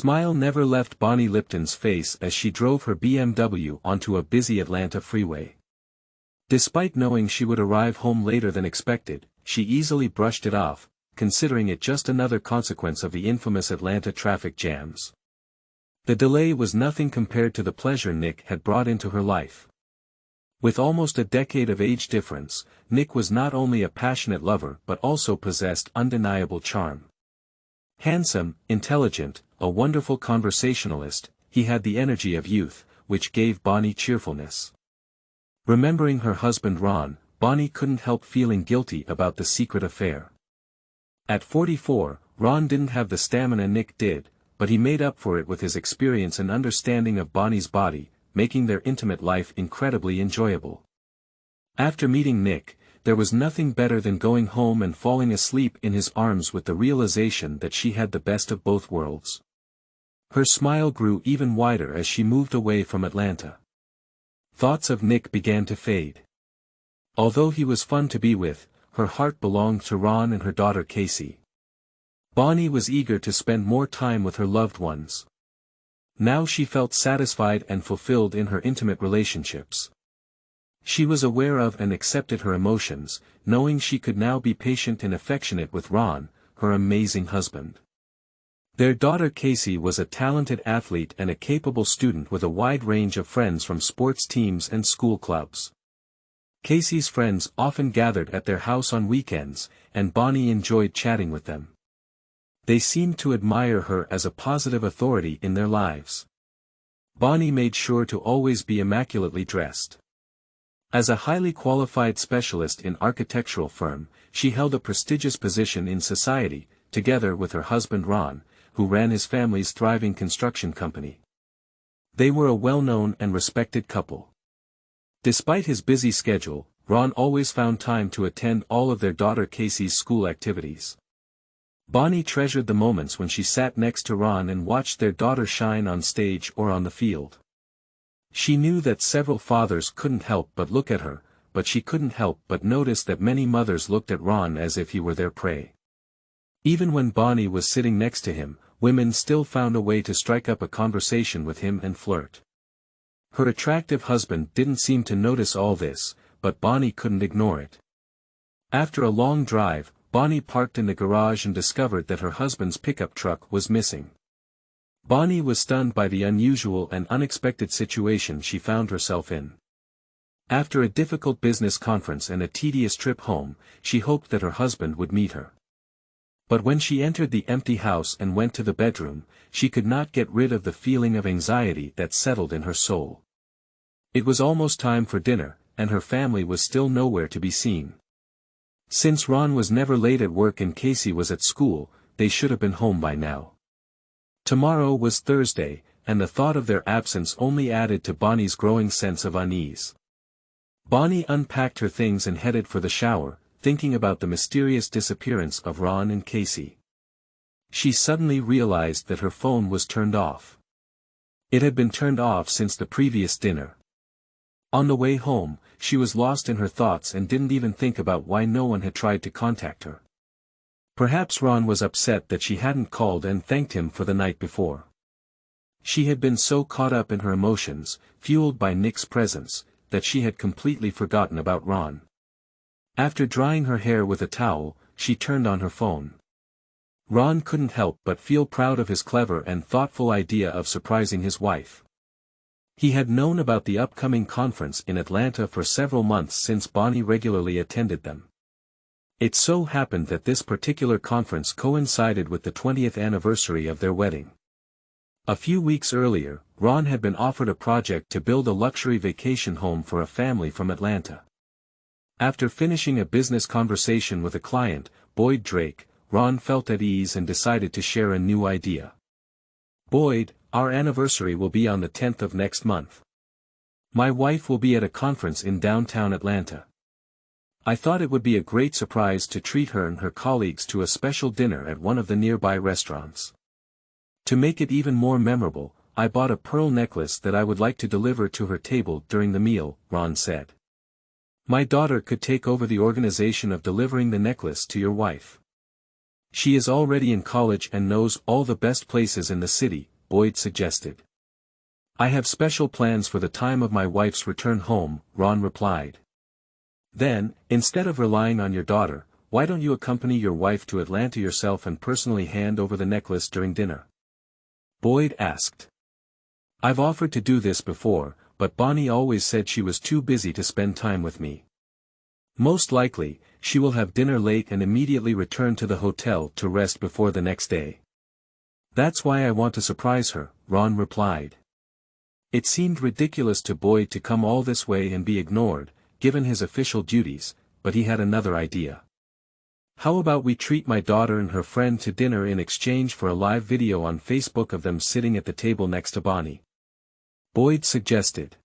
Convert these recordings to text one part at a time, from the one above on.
smile never left Bonnie Lipton's face as she drove her BMW onto a busy Atlanta freeway. Despite knowing she would arrive home later than expected, she easily brushed it off, considering it just another consequence of the infamous Atlanta traffic jams. The delay was nothing compared to the pleasure Nick had brought into her life. With almost a decade of age difference, Nick was not only a passionate lover but also possessed undeniable charm. Handsome, intelligent, a wonderful conversationalist, he had the energy of youth, which gave Bonnie cheerfulness. Remembering her husband Ron, Bonnie couldn't help feeling guilty about the secret affair. At 44, Ron didn't have the stamina Nick did, but he made up for it with his experience and understanding of Bonnie's body, making their intimate life incredibly enjoyable. After meeting Nick, there was nothing better than going home and falling asleep in his arms with the realization that she had the best of both worlds. Her smile grew even wider as she moved away from Atlanta. Thoughts of Nick began to fade. Although he was fun to be with, her heart belonged to Ron and her daughter Casey. Bonnie was eager to spend more time with her loved ones. Now she felt satisfied and fulfilled in her intimate relationships. She was aware of and accepted her emotions, knowing she could now be patient and affectionate with Ron, her amazing husband. Their daughter Casey was a talented athlete and a capable student with a wide range of friends from sports teams and school clubs. Casey's friends often gathered at their house on weekends, and Bonnie enjoyed chatting with them. They seemed to admire her as a positive authority in their lives. Bonnie made sure to always be immaculately dressed. As a highly qualified specialist in architectural firm, she held a prestigious position in society, together with her husband Ron, who ran his family's thriving construction company. They were a well-known and respected couple. Despite his busy schedule, Ron always found time to attend all of their daughter Casey's school activities. Bonnie treasured the moments when she sat next to Ron and watched their daughter shine on stage or on the field. She knew that several fathers couldn't help but look at her, but she couldn't help but notice that many mothers looked at Ron as if he were their prey. Even when Bonnie was sitting next to him, women still found a way to strike up a conversation with him and flirt. Her attractive husband didn't seem to notice all this, but Bonnie couldn't ignore it. After a long drive, Bonnie parked in the garage and discovered that her husband's pickup truck was missing. Bonnie was stunned by the unusual and unexpected situation she found herself in. After a difficult business conference and a tedious trip home, she hoped that her husband would meet her. But when she entered the empty house and went to the bedroom, she could not get rid of the feeling of anxiety that settled in her soul. It was almost time for dinner, and her family was still nowhere to be seen. Since Ron was never late at work and Casey was at school, they should have been home by now. Tomorrow was Thursday, and the thought of their absence only added to Bonnie's growing sense of unease. Bonnie unpacked her things and headed for the shower, thinking about the mysterious disappearance of Ron and Casey. She suddenly realized that her phone was turned off. It had been turned off since the previous dinner. On the way home, she was lost in her thoughts and didn't even think about why no one had tried to contact her. Perhaps Ron was upset that she hadn't called and thanked him for the night before. She had been so caught up in her emotions, fueled by Nick's presence, that she had completely forgotten about Ron. After drying her hair with a towel, she turned on her phone. Ron couldn't help but feel proud of his clever and thoughtful idea of surprising his wife. He had known about the upcoming conference in Atlanta for several months since Bonnie regularly attended them. It so happened that this particular conference coincided with the 20th anniversary of their wedding. A few weeks earlier, Ron had been offered a project to build a luxury vacation home for a family from Atlanta. After finishing a business conversation with a client, Boyd Drake, Ron felt at ease and decided to share a new idea. "Boyd, our anniversary will be on the 10th of next month. My wife will be at a conference in downtown Atlanta. I thought it would be a great surprise to treat her and her colleagues to a special dinner at one of the nearby restaurants. To make it even more memorable, I bought a pearl necklace that I would like to deliver to her table during the meal," Ron said. "My daughter could take over the organization of delivering the necklace to your wife. She is already in college and knows all the best places in the city, Boyd suggested. I have special plans for the time of my wife's return home, Ron replied. Then, instead of relying on your daughter, why don't you accompany your wife to Atlanta yourself and personally hand over the necklace during dinner? Boyd asked. I've offered to do this before, but Bonnie always said she was too busy to spend time with me. Most likely, she will have dinner late and immediately return to the hotel to rest before the next day. That's why I want to surprise her, Ron replied. It seemed ridiculous to Boyd to come all this way and be ignored, given his official duties, but he had another idea. How about we treat my daughter and her friend to dinner in exchange for a live video on Facebook of them sitting at the table next to Bonnie? Boyd suggested.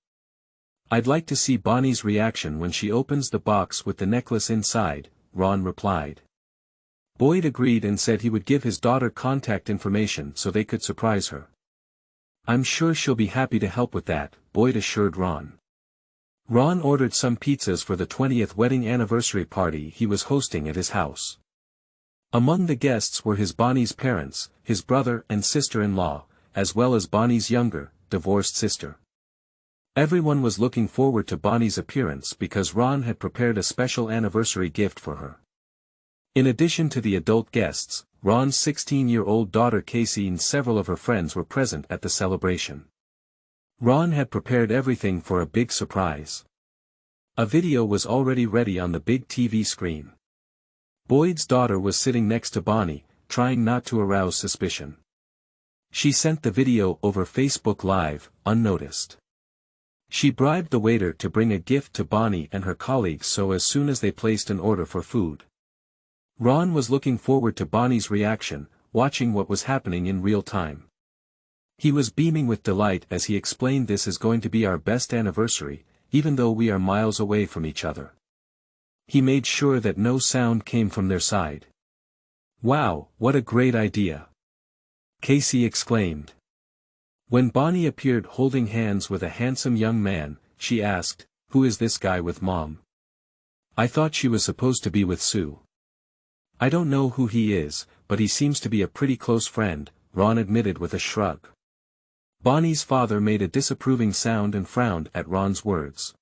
I'd like to see Bonnie's reaction when she opens the box with the necklace inside, Ron replied. Boyd agreed and said he would give his daughter contact information so they could surprise her. I'm sure she'll be happy to help with that, Boyd assured Ron. Ron ordered some pizzas for the 20th wedding anniversary party he was hosting at his house. Among the guests were Bonnie's parents, his brother and sister-in-law, as well as Bonnie's younger, divorced sister. Everyone was looking forward to Bonnie's appearance because Ron had prepared a special anniversary gift for her. In addition to the adult guests, Ron's 16-year-old daughter Casey and several of her friends were present at the celebration. Ron had prepared everything for a big surprise. A video was already ready on the big TV screen. Boyd's daughter was sitting next to Bonnie, trying not to arouse suspicion. She sent the video over Facebook Live, unnoticed. She bribed the waiter to bring a gift to Bonnie and her colleagues so as soon as they placed an order for food. Ron was looking forward to Bonnie's reaction, watching what was happening in real time. He was beaming with delight as he explained this is going to be our best anniversary, even though we are miles away from each other. He made sure that no sound came from their side. Wow, what a great idea! Casey exclaimed. When Bonnie appeared holding hands with a handsome young man, she asked, "Who is this guy with Mom? I thought she was supposed to be with Sue." "I don't know who he is, but he seems to be a pretty close friend," Ron admitted with a shrug. Bonnie's father made a disapproving sound and frowned at Ron's words.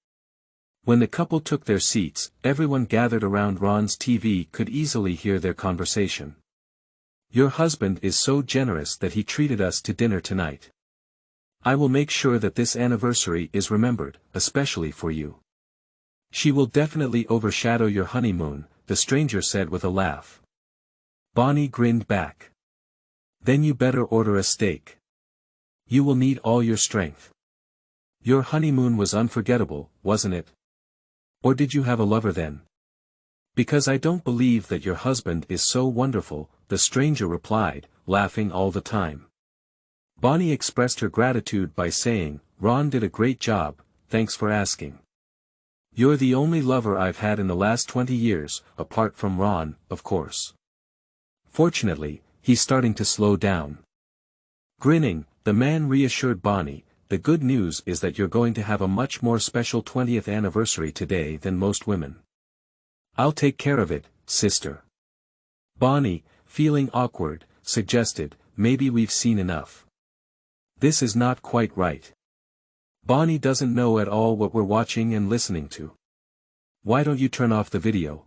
When the couple took their seats, everyone gathered around Ron's TV could easily hear their conversation. "Your husband is so generous that he treated us to dinner tonight. I will make sure that this anniversary is remembered, especially for you. She will definitely overshadow your honeymoon," the stranger said with a laugh. Bonnie grinned back. "Then you better order a steak. You will need all your strength. Your honeymoon was unforgettable, wasn't it? Or did you have a lover then?" "Because I don't believe that your husband is so wonderful," the stranger replied, laughing all the time. Bonnie expressed her gratitude by saying, "Ron did a great job, thanks for asking. You're the only lover I've had in the last 20 years, apart from Ron, of course." Fortunately, he's starting to slow down. Grinning, the man reassured Bonnie, "The good news is that you're going to have a much more special 20th anniversary today than most women. I'll take care of it, sister." Bonnie, feeling awkward, suggested, "Maybe we've seen enough. This is not quite right. Bonnie doesn't know at all what we're watching and listening to. Why don't you turn off the video?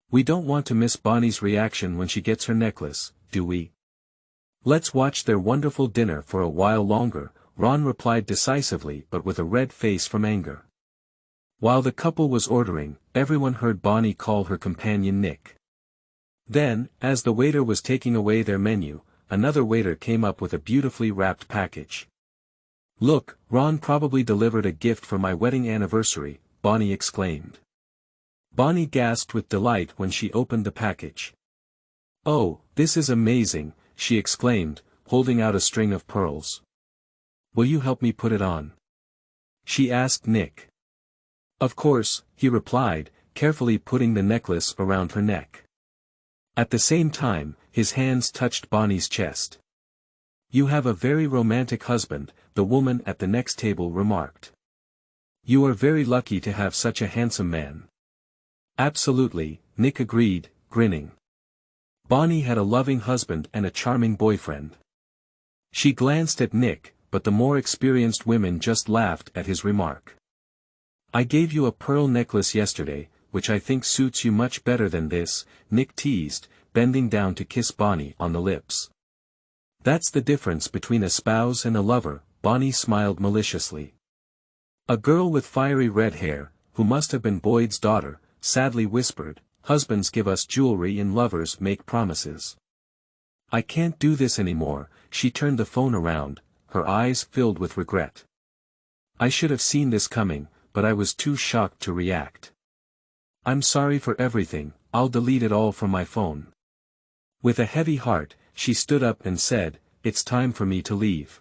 We don't want to miss Bonnie's reaction when she gets her necklace, do we? Let's watch their wonderful dinner for a while longer," Ron replied decisively but with a red face from anger. While the couple was ordering, everyone heard Bonnie call her companion Nick. Then, as the waiter was taking away their menu, another waiter came up with a beautifully wrapped package. "Look, Ron probably delivered a gift for my wedding anniversary," Bonnie exclaimed. Bonnie gasped with delight when she opened the package. "Oh, this is amazing," she exclaimed, holding out a string of pearls. "Will you help me put it on?" she asked Nick. "Of course," he replied, carefully putting the necklace around her neck. At the same time, his hands touched Bonnie's chest. "You have a very romantic husband," the woman at the next table remarked. "You are very lucky to have such a handsome man." "Absolutely," Nick agreed, grinning. Bonnie had a loving husband and a charming boyfriend. She glanced at Nick, but the more experienced women just laughed at his remark. I gave you a pearl necklace yesterday, which I think suits you much better than this, Nick teased, bending down to kiss Bonnie on the lips. That's the difference between a spouse and a lover, Bonnie smiled maliciously. A girl with fiery red hair, who must have been Boyd's daughter, sadly whispered, husbands give us jewelry and lovers make promises. I can't do this anymore, she turned the phone around, her eyes filled with regret. I should have seen this coming, but I was too shocked to react. I'm sorry for everything, I'll delete it all from my phone. With a heavy heart, she stood up and said, it's time for me to leave.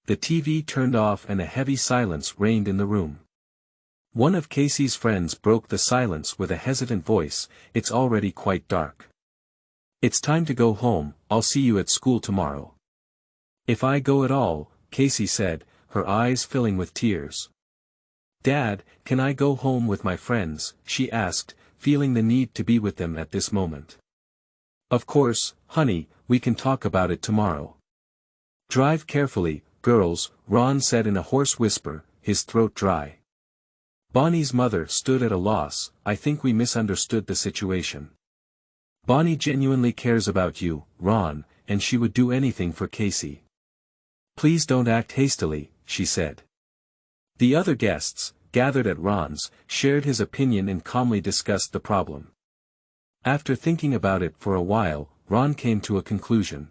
The TV turned off and a heavy silence reigned in the room. One of Casey's friends broke the silence with a hesitant voice, it's already quite dark. It's time to go home, I'll see you at school tomorrow. If I go at all, Casey said, her eyes filling with tears. Dad, can I go home with my friends, she asked, feeling the need to be with them at this moment. Of course, honey, we can talk about it tomorrow. Drive carefully, girls, Ron said in a hoarse whisper, his throat dry. Bonnie's mother stood at a loss, I think we misunderstood the situation. Bonnie genuinely cares about you, Ron, and she would do anything for Casey. Please don't act hastily, she said. The other guests, gathered at Ron's, shared his opinion and calmly discussed the problem. After thinking about it for a while, Ron came to a conclusion.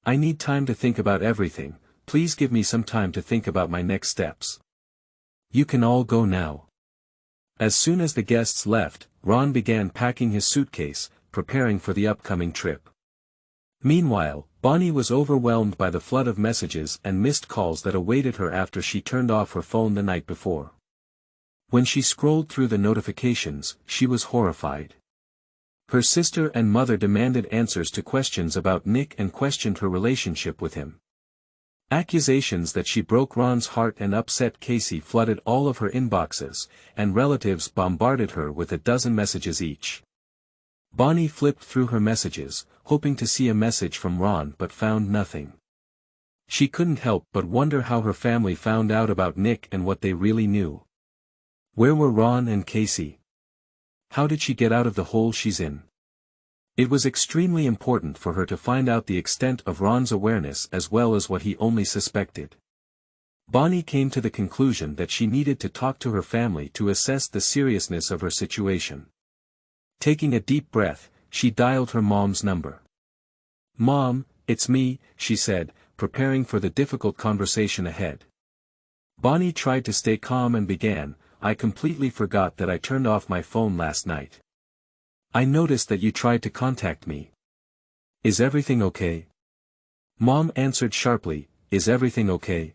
I need time to think about everything, please give me some time to think about my next steps. You can all go now. As soon as the guests left, Ron began packing his suitcase, preparing for the upcoming trip. Meanwhile, Bonnie was overwhelmed by the flood of messages and missed calls that awaited her after she turned off her phone the night before. When she scrolled through the notifications, she was horrified. Her sister and mother demanded answers to questions about Nick and questioned her relationship with him. Accusations that she broke Ron's heart and upset Casey flooded all of her inboxes, and relatives bombarded her with a dozen messages each. Bonnie flipped through her messages, hoping to see a message from Ron but found nothing. She couldn't help but wonder how her family found out about Nick and what they really knew. Where were Ron and Casey? How did she get out of the hole she's in? It was extremely important for her to find out the extent of Ron's awareness as well as what he only suspected. Bonnie came to the conclusion that she needed to talk to her family to assess the seriousness of her situation. Taking a deep breath, she dialed her mom's number. Mom, it's me, she said, preparing for the difficult conversation ahead. Bonnie tried to stay calm and began, I completely forgot that I turned off my phone last night. I noticed that you tried to contact me. Is everything okay? Mom answered sharply, is everything okay?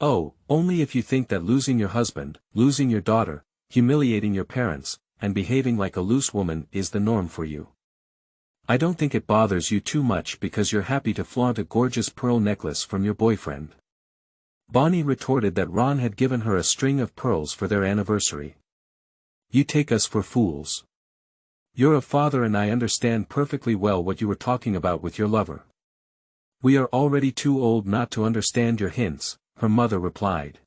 Oh, only if you think that losing your husband, losing your daughter, humiliating your parents, and behaving like a loose woman is the norm for you. I don't think it bothers you too much because you're happy to flaunt a gorgeous pearl necklace from your boyfriend. Bonnie retorted that Ron had given her a string of pearls for their anniversary. You take us for fools. You're a father and I understand perfectly well what you were talking about with your lover. We are already too old not to understand your hints, her mother replied.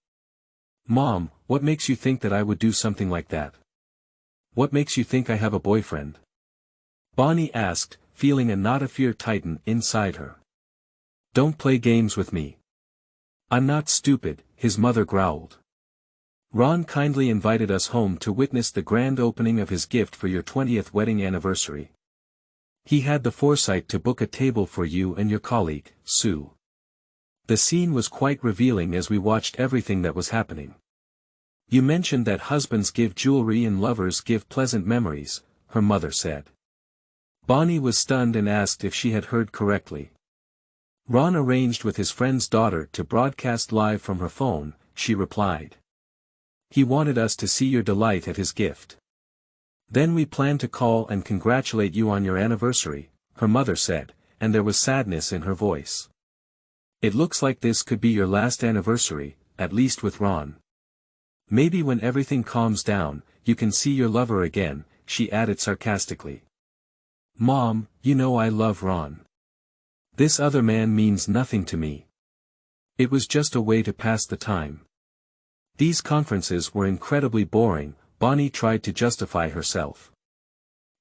Mom, what makes you think that I would do something like that? What makes you think I have a boyfriend? Bonnie asked, feeling a knot of fear tighten inside her. Don't play games with me. I'm not stupid, his mother growled. Ron kindly invited us home to witness the grand opening of his gift for your 20th wedding anniversary. He had the foresight to book a table for you and your colleague, Sue. The scene was quite revealing as we watched everything that was happening. You mentioned that husbands give jewelry and lovers give pleasant memories, her mother said. Bonnie was stunned and asked if she had heard correctly. Ron arranged with his friend's daughter to broadcast live from her phone, she replied. He wanted us to see your delight at his gift. Then we planned to call and congratulate you on your anniversary, her mother said, and there was sadness in her voice. It looks like this could be your last anniversary, at least with Ron. Maybe when everything calms down, you can see your lover again, she added sarcastically. Mom, you know I love Ron. This other man means nothing to me. It was just a way to pass the time. These conferences were incredibly boring. Bonnie tried to justify herself.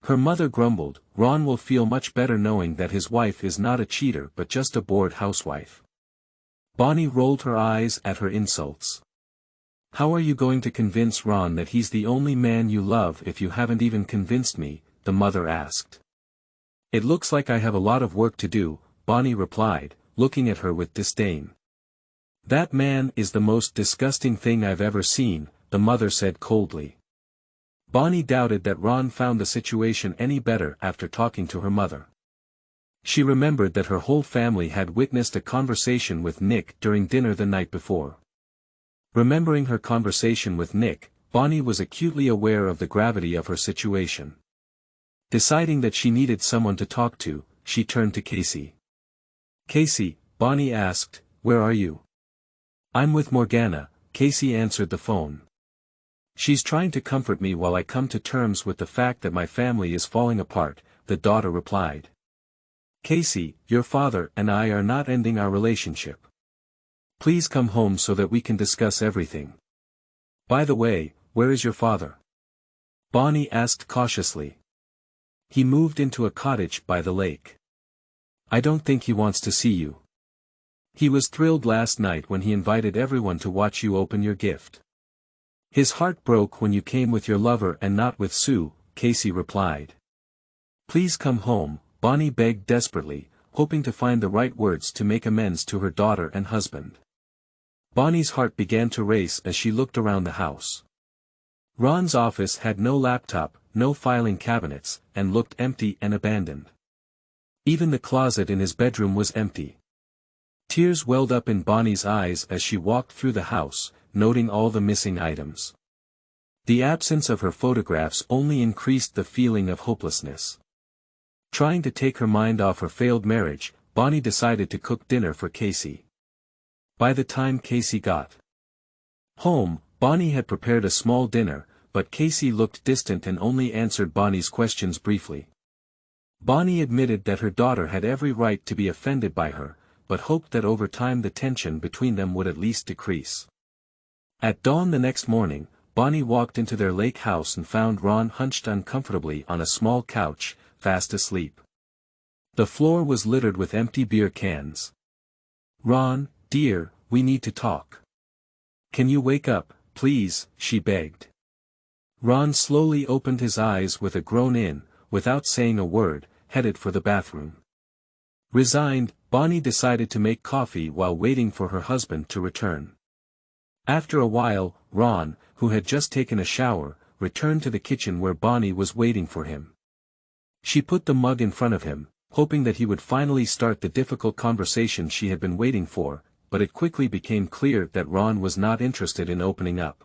Her mother grumbled, Ron will feel much better knowing that his wife is not a cheater but just a bored housewife. Bonnie rolled her eyes at her insults. How are you going to convince Ron that he's the only man you love if you haven't even convinced me? The mother asked. It looks like I have a lot of work to do, Bonnie replied, looking at her with disdain. That man is the most disgusting thing I've ever seen, the mother said coldly. Bonnie doubted that Ron found the situation any better after talking to her mother. She remembered that her whole family had witnessed a conversation with Nick during dinner the night before. Remembering her conversation with Nick, Bonnie was acutely aware of the gravity of her situation. Deciding that she needed someone to talk to, she turned to Casey. Casey, Bonnie asked, where are you? I'm with Morgana, Casey answered the phone. She's trying to comfort me while I come to terms with the fact that my family is falling apart, the daughter replied. Casey, your father and I are not ending our relationship. Please come home so that we can discuss everything. By the way, where is your father? Bonnie asked cautiously. He moved into a cottage by the lake. I don't think he wants to see you. He was thrilled last night when he invited everyone to watch you open your gift. His heart broke when you came with your lover and not with Sue, Casey replied. Please come home, Bonnie begged desperately, hoping to find the right words to make amends to her daughter and husband. Bonnie's heart began to race as she looked around the house. Ron's office had no laptop, no filing cabinets, and looked empty and abandoned. Even the closet in his bedroom was empty. Tears welled up in Bonnie's eyes as she walked through the house, noting all the missing items. The absence of her photographs only increased the feeling of hopelessness. Trying to take her mind off her failed marriage, Bonnie decided to cook dinner for Casey. By the time Casey got home, Bonnie had prepared a small dinner, but Casey looked distant and only answered Bonnie's questions briefly. Bonnie admitted that her daughter had every right to be offended by her, but hoped that over time the tension between them would at least decrease. At dawn the next morning, Bonnie walked into their lake house and found Ron hunched uncomfortably on a small couch, fast asleep. The floor was littered with empty beer cans. Ron, dear, we need to talk. Can you wake up, please, she begged. Ron slowly opened his eyes with a groan without saying a word, headed for the bathroom. Resigned, Bonnie decided to make coffee while waiting for her husband to return. After a while, Ron, who had just taken a shower, returned to the kitchen where Bonnie was waiting for him. She put the mug in front of him, hoping that he would finally start the difficult conversation she had been waiting for, but it quickly became clear that Ron was not interested in opening up.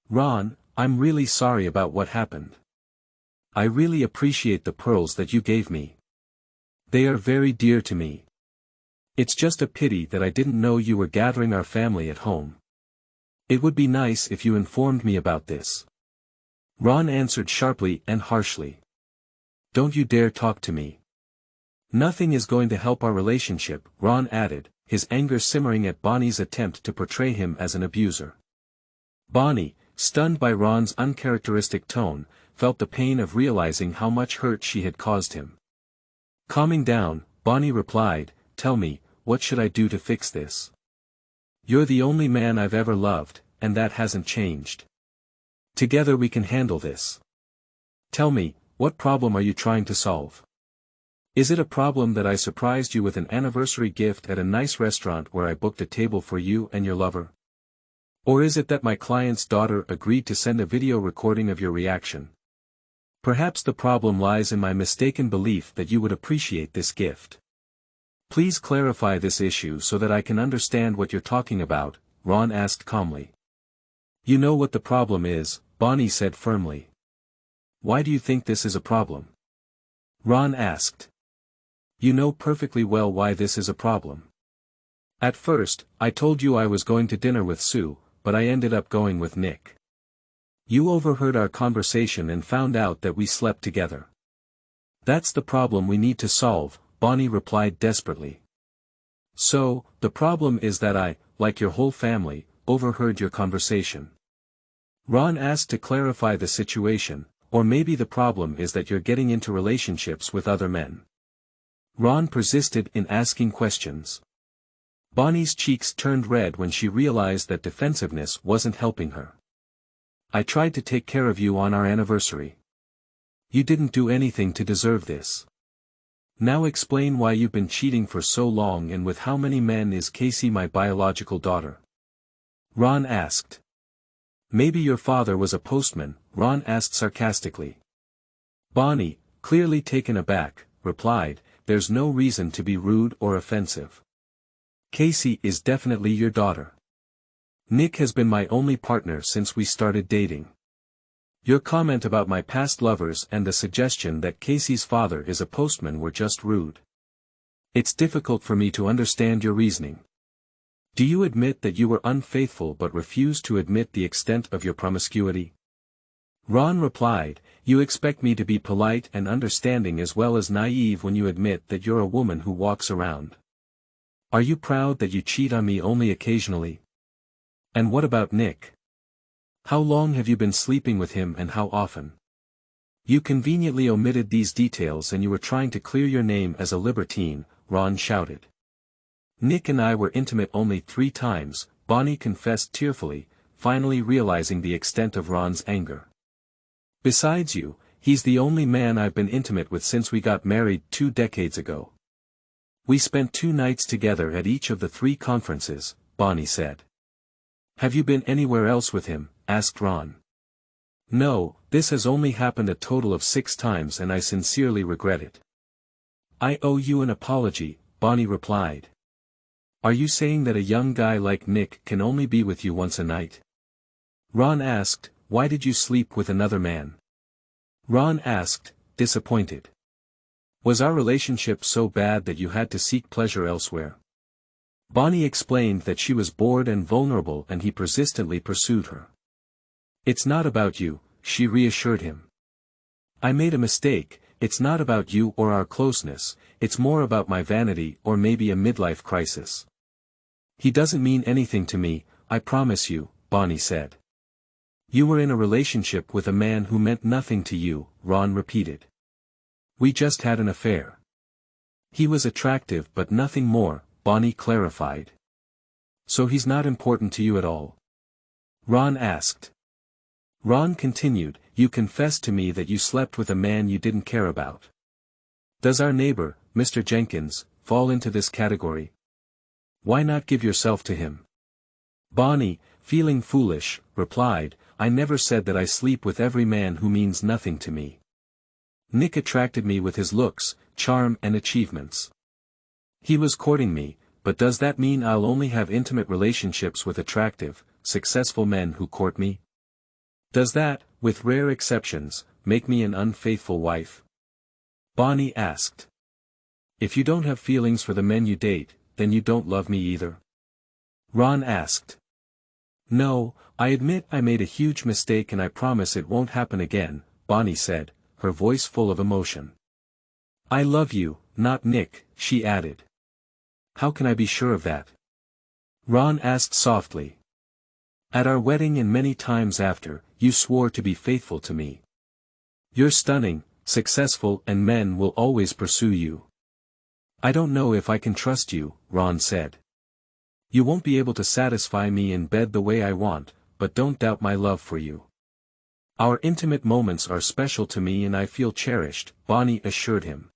Ron, I'm really sorry about what happened. I really appreciate the pearls that you gave me. They are very dear to me. It's just a pity that I didn't know you were gathering our family at home. It would be nice if you informed me about this. Ron answered sharply and harshly. Don't you dare talk to me. Nothing is going to help our relationship, Ron added, his anger simmering at Bonnie's attempt to portray him as an abuser. Bonnie, stunned by Ron's uncharacteristic tone, felt the pain of realizing how much hurt she had caused him. Calming down, Bonnie replied, Tell me, what should I do to fix this? You're the only man I've ever loved, and that hasn't changed. Together we can handle this. Tell me, what problem are you trying to solve? Is it a problem that I surprised you with an anniversary gift at a nice restaurant where I booked a table for you and your lover? Or is it that my client's daughter agreed to send a video recording of your reaction? Perhaps the problem lies in my mistaken belief that you would appreciate this gift. Please clarify this issue so that I can understand what you're talking about, Ron asked calmly. You know what the problem is, Bonnie said firmly. Why do you think this is a problem? Ron asked. You know perfectly well why this is a problem. At first, I told you I was going to dinner with Sue, but I ended up going with Nick. You overheard our conversation and found out that we slept together. That's the problem we need to solve, Bonnie replied desperately. So, the problem is that I, like your whole family, overheard your conversation. Ron asked to clarify the situation, or maybe the problem is that you're getting into relationships with other men. Ron persisted in asking questions. Bonnie's cheeks turned red when she realized that defensiveness wasn't helping her. I tried to take care of you on our anniversary. You didn't do anything to deserve this. Now explain why you've been cheating for so long, and with how many men is Casey my biological daughter? Ron asked. Maybe your father was a postman, Ron asked sarcastically. Bonnie, clearly taken aback, replied, there's no reason to be rude or offensive. Casey is definitely your daughter. Nick has been my only partner since we started dating. Your comment about my past lovers and the suggestion that Casey's father is a postman were just rude. It's difficult for me to understand your reasoning. Do you admit that you were unfaithful but refuse to admit the extent of your promiscuity? Ron replied, you expect me to be polite and understanding as well as naive when you admit that you're a woman who walks around. Are you proud that you cheat on me only occasionally? And what about Nick? How long have you been sleeping with him and how often? You conveniently omitted these details and you were trying to clear your name as a libertine, Ron shouted. Nick and I were intimate only 3 times, Bonnie confessed tearfully, finally realizing the extent of Ron's anger. Besides you, he's the only man I've been intimate with since we got married 2 decades ago. We spent 2 nights together at each of the 3 conferences, Bonnie said. Have you been anywhere else with him? Asked Ron. No, this has only happened a total of 6 times and I sincerely regret it. I owe you an apology, Bonnie replied. Are you saying that a young guy like Nick can only be with you once a night? Ron asked, why did you sleep with another man? Ron asked, disappointed. Was our relationship so bad that you had to seek pleasure elsewhere? Bonnie explained that she was bored and vulnerable and he persistently pursued her. It's not about you, she reassured him. I made a mistake, it's not about you or our closeness, it's more about my vanity or maybe a midlife crisis. He doesn't mean anything to me, I promise you, Bonnie said. You were in a relationship with a man who meant nothing to you, Ron repeated. We just had an affair. He was attractive but nothing more, Bonnie clarified. So he's not important to you at all? Ron asked. Ron continued, you confessed to me that you slept with a man you didn't care about. Does our neighbor, Mr. Jenkins, fall into this category? Why not give yourself to him? Bonnie, feeling foolish, replied, I never said that I sleep with every man who means nothing to me. Nick attracted me with his looks, charm and achievements. He was courting me, but does that mean I'll only have intimate relationships with attractive, successful men who court me? Does that, with rare exceptions, make me an unfaithful wife? Bonnie asked. If you don't have feelings for the men you date, then you don't love me either? Ron asked. No, I admit I made a huge mistake and I promise it won't happen again, Bonnie said, her voice full of emotion. I love you, not Nick, she added. How can I be sure of that? Ron asked softly. At our wedding and many times after, you swore to be faithful to me. You're stunning, successful and men will always pursue you. I don't know if I can trust you, Ron said. You won't be able to satisfy me in bed the way I want, but don't doubt my love for you. Our intimate moments are special to me and I feel cherished, Bonnie assured him.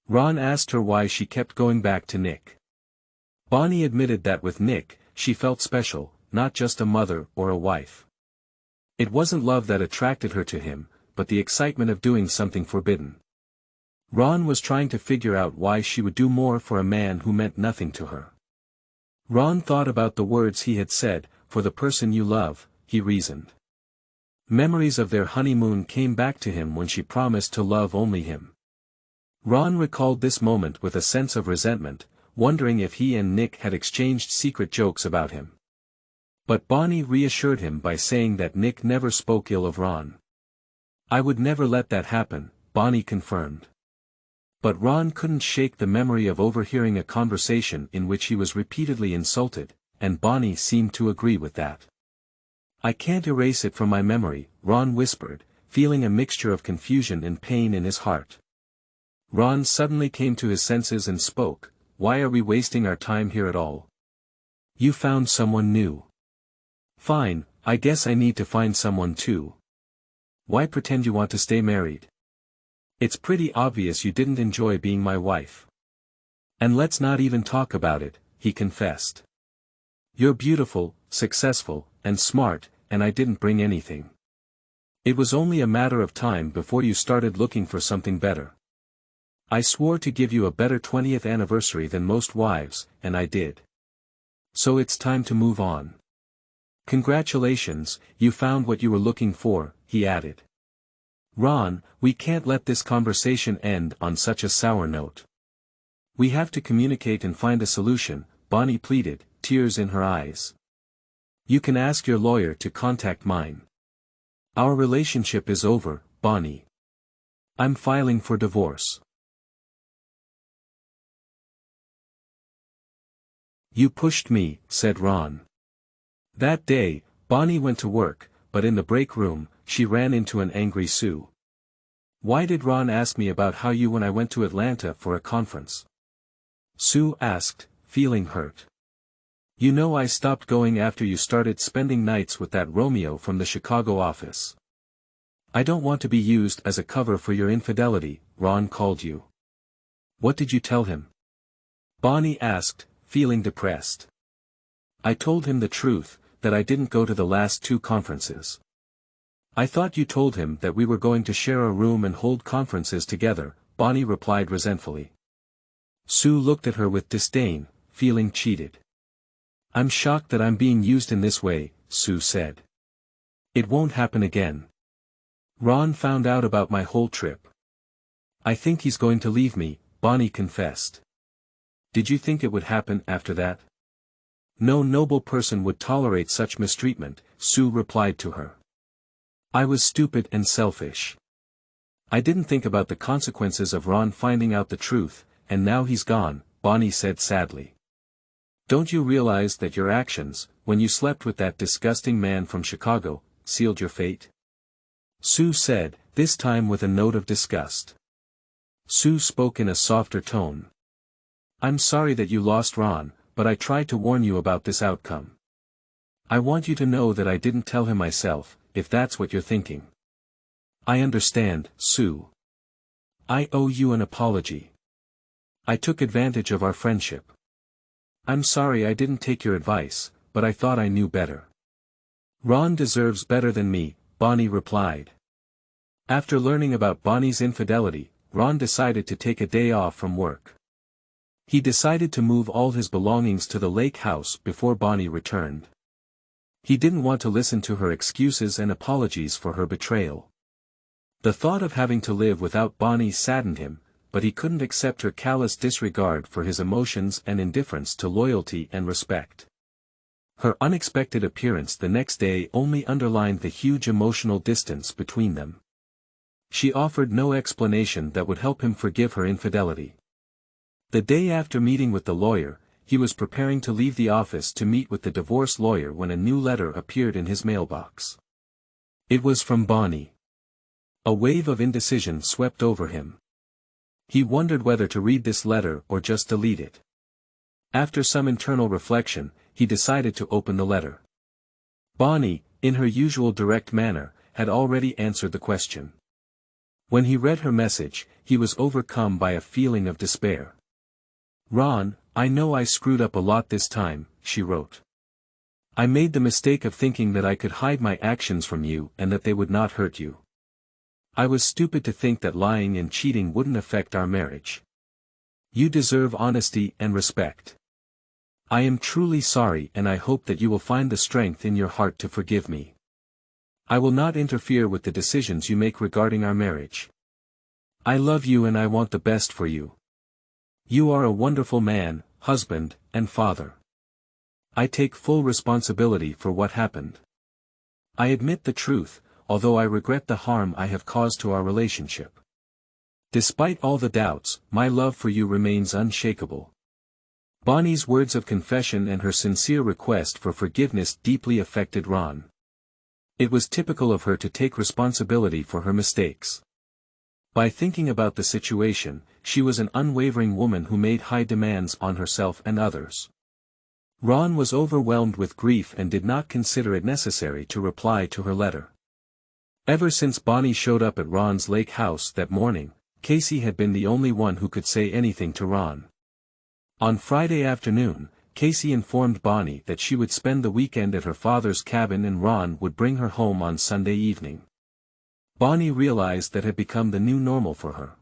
Ron asked her why she kept going back to Nick. Bonnie admitted that with Nick, she felt special, not just a mother or a wife. It wasn't love that attracted her to him, but the excitement of doing something forbidden. Ron was trying to figure out why she would do more for a man who meant nothing to her. Ron thought about the words he had said, for the person you love, he reasoned. Memories of their honeymoon came back to him when she promised to love only him. Ron recalled this moment with a sense of resentment, wondering if he and Nick had exchanged secret jokes about him. But Bonnie reassured him by saying that Nick never spoke ill of Ron. I would never let that happen, Bonnie confirmed. But Ron couldn't shake the memory of overhearing a conversation in which he was repeatedly insulted, and Bonnie seemed to agree with that. "I can't erase it from my memory," Ron whispered, feeling a mixture of confusion and pain in his heart. Ron suddenly came to his senses and spoke, "Why are we wasting our time here at all? You found someone new. Fine, I guess I need to find someone too. Why pretend you want to stay married? It's pretty obvious you didn't enjoy being my wife. And let's not even talk about it," he confessed. "You're beautiful, successful, and smart, and I didn't bring anything. It was only a matter of time before you started looking for something better. I swore to give you a better 20th anniversary than most wives, and I did. So it's time to move on. Congratulations, you found what you were looking for," he added. "Ron, we can't let this conversation end on such a sour note. We have to communicate and find a solution," Bonnie pleaded, tears in her eyes. "You can ask your lawyer to contact mine. Our relationship is over, Bonnie. I'm filing for divorce." "You pushed me," said Ron. That day, Bonnie went to work, but in the break room, she ran into an angry Sue. "Why did Ron ask me about how you when I went to Atlanta for a conference?" Sue asked, feeling hurt. "You know I stopped going after you started spending nights with that Romeo from the Chicago office. I don't want to be used as a cover for your infidelity," Ron called you. "What did you tell him?" Bonnie asked, feeling depressed. "I told him the truth, that I didn't go to the last 2 conferences." "I thought you told him that we were going to share a room and hold conferences together," Bonnie replied resentfully. Sue looked at her with disdain, feeling cheated. "I'm shocked that I'm being used in this way," Sue said. "It won't happen again. Ron found out about my whole trip. I think he's going to leave me," Bonnie confessed. "Did you think it would happen after that?" "No noble person would tolerate such mistreatment," Sue replied to her. "I was stupid and selfish. I didn't think about the consequences of Ron finding out the truth, and now he's gone," Bonnie said sadly. "Don't you realize that your actions, when you slept with that disgusting man from Chicago, sealed your fate?" Sue said, this time with a note of disgust. Sue spoke in a softer tone. "I'm sorry that you lost Ron, but I tried to warn you about this outcome. I want you to know that I didn't tell him myself, if that's what you're thinking." "I understand, Sue. I owe you an apology. I took advantage of our friendship. I'm sorry I didn't take your advice, but I thought I knew better." "Ron deserves better than me," Bonnie replied. After learning about Bonnie's infidelity, Ron decided to take a day off from work. He decided to move all his belongings to the lake house before Bonnie returned. He didn't want to listen to her excuses and apologies for her betrayal. The thought of having to live without Bonnie saddened him, but he couldn't accept her callous disregard for his emotions and indifference to loyalty and respect. Her unexpected appearance the next day only underlined the huge emotional distance between them. She offered no explanation that would help him forgive her infidelity. The day after meeting with the lawyer, he was preparing to leave the office to meet with the divorce lawyer when a new letter appeared in his mailbox. It was from Bonnie. A wave of indecision swept over him. He wondered whether to read this letter or just delete it. After some internal reflection, he decided to open the letter. Bonnie, in her usual direct manner, had already answered the question. When he read her message, he was overcome by a feeling of despair. "Ron, I know I screwed up a lot this time," she wrote. "I made the mistake of thinking that I could hide my actions from you and that they would not hurt you. I was stupid to think that lying and cheating wouldn't affect our marriage. You deserve honesty and respect. I am truly sorry and I hope that you will find the strength in your heart to forgive me. I will not interfere with the decisions you make regarding our marriage. I love you and I want the best for you. You are a wonderful man, husband, and father. I take full responsibility for what happened. I admit the truth, although I regret the harm I have caused to our relationship. Despite all the doubts, my love for you remains unshakable. Bonnie's words of confession and her sincere request for forgiveness deeply affected Ron. It was typical of her to take responsibility for her mistakes. By thinking about the situation, she was an unwavering woman who made high demands on herself and others. Ron was overwhelmed with grief and did not consider it necessary to reply to her letter. Ever since Bonnie showed up at Ron's lake house that morning, Casey had been the only one who could say anything to Ron. On Friday afternoon, Casey informed Bonnie that she would spend the weekend at her father's cabin and Ron would bring her home on Sunday evening. Bonnie realized that had become the new normal for her.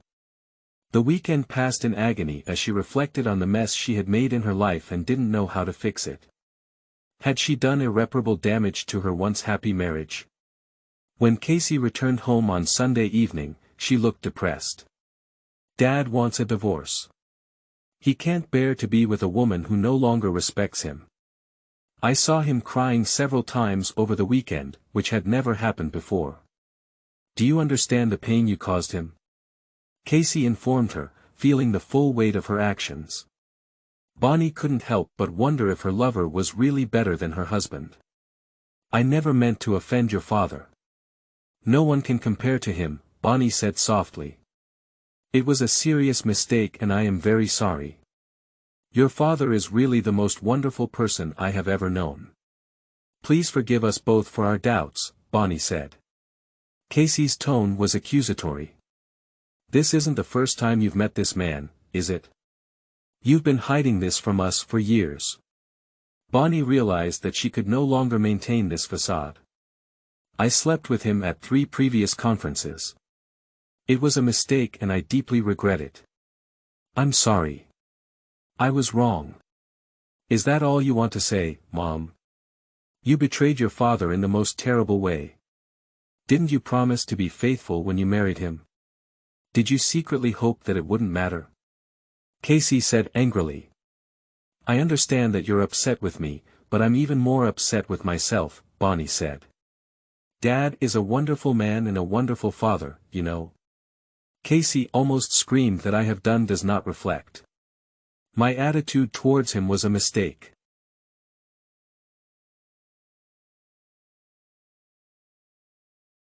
The weekend passed in agony as she reflected on the mess she had made in her life and didn't know how to fix it. Had she done irreparable damage to her once happy marriage? When Casey returned home on Sunday evening, she looked depressed. Dad wants a divorce. He can't bear to be with a woman who no longer respects him. I saw him crying several times over the weekend, which had never happened before. Do you understand the pain you caused him? Casey informed her, feeling the full weight of her actions. Bonnie couldn't help but wonder if her lover was really better than her husband. I never meant to offend your father. No one can compare to him, Bonnie said softly. It was a serious mistake and I am very sorry. Your father is really the most wonderful person I have ever known. Please forgive us both for our doubts, Bonnie said. Casey's tone was accusatory. This isn't the first time you've met this man, is it? You've been hiding this from us for years. Bonnie realized that she could no longer maintain this facade. I slept with him at 3 previous conferences. It was a mistake and I deeply regret it. I'm sorry. I was wrong. Is that all you want to say, Mom? You betrayed your father in the most terrible way. Didn't you promise to be faithful when you married him? Did you secretly hope that it wouldn't matter? Casey said angrily. I understand that you're upset with me, but I'm even more upset with myself, Bonnie said. Dad is a wonderful man and a wonderful father, you know. Casey almost screamed that I have done does not reflect. My attitude towards him was a mistake.